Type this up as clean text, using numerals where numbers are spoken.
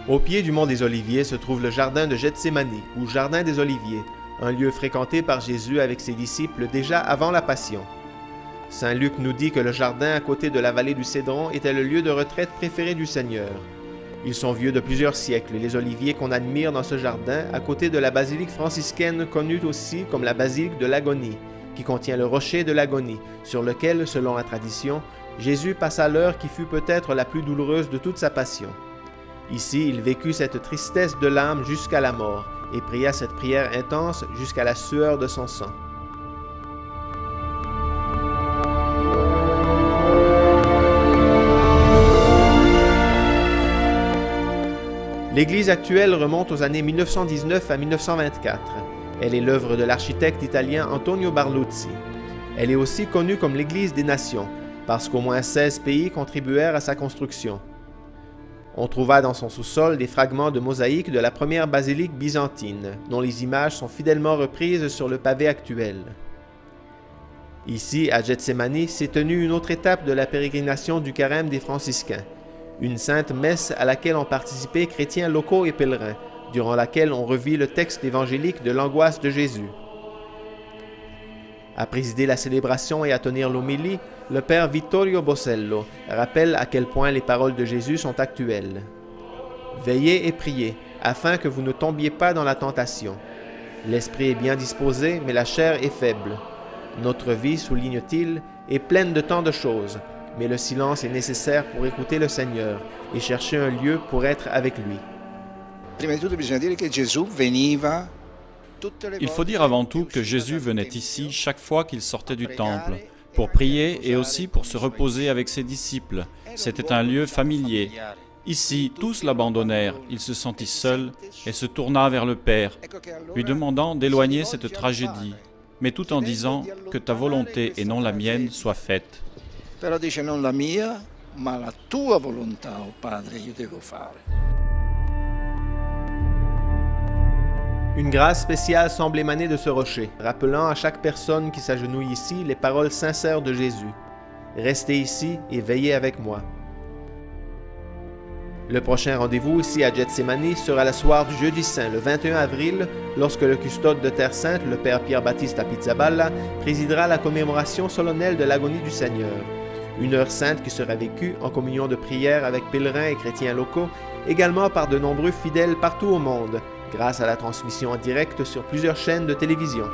Au pied du mont des Oliviers se trouve le jardin de Gethsémani, ou jardin des Oliviers, un lieu fréquenté par Jésus avec ses disciples déjà avant la Passion. Saint Luc nous dit que le jardin à côté de la vallée du Cédron était le lieu de retraite préféré du Seigneur. Ils sont vieux de plusieurs siècles, les oliviers qu'on admire dans ce jardin, à côté de la basilique franciscaine connue aussi comme la basilique de l'Agonie, qui contient le rocher de l'Agonie, sur lequel, selon la tradition, Jésus passa l'heure qui fut peut-être la plus douloureuse de toute sa passion. Ici, il vécut cette tristesse de l'âme jusqu'à la mort, et pria cette prière intense jusqu'à la sueur de son sang. L'église actuelle remonte aux années 1919 à 1924. Elle est l'œuvre de l'architecte italien Antonio Barluzzi. Elle est aussi connue comme l'église des nations, parce qu'au moins 16 pays contribuèrent à sa construction. On trouva dans son sous-sol des fragments de mosaïque de la première basilique byzantine, dont les images sont fidèlement reprises sur le pavé actuel. Ici, à Gethsémani, s'est tenue une autre étape de la pérégrination du carême des franciscains, une sainte messe à laquelle ont participé chrétiens locaux et pèlerins, durant laquelle on revit le texte évangélique de l'angoisse de Jésus. À présider la célébration et à tenir l'homélie, le père Vittorio Bossello rappelle à quel point les paroles de Jésus sont actuelles. « Veillez et priez, afin que vous ne tombiez pas dans la tentation. L'esprit est bien disposé, mais la chair est faible. Notre vie, souligne-t-il, est pleine de tant de choses, mais le silence est nécessaire pour écouter le Seigneur et chercher un lieu pour être avec lui. » Il faut dire avant tout que Jésus venait ici chaque fois qu'il sortait du temple, pour prier et aussi pour se reposer avec ses disciples. C'était un lieu familier. Ici, tous l'abandonnèrent, il se sentit seul et se tourna vers le Père, lui demandant d'éloigner cette tragédie, mais tout en disant que ta volonté et non la mienne soit faite. Però dice non la mia, ma la tua volontà, o Padre, io devo fare. Une grâce spéciale semble émaner de ce rocher, rappelant à chaque personne qui s'agenouille ici les paroles sincères de Jésus. « Restez ici et veillez avec moi. » Le prochain rendez-vous ici à Gethsémani sera le soir du Jeudi Saint, le 21 avril, lorsque le custode de Terre Sainte, le Père Pierre Battista Pizzaballa, présidera la commémoration solennelle de l'agonie du Seigneur. Une heure sainte qui sera vécue en communion de prière avec pèlerins et chrétiens locaux, également par de nombreux fidèles partout au monde, grâce à la transmission en direct sur plusieurs chaînes de télévision.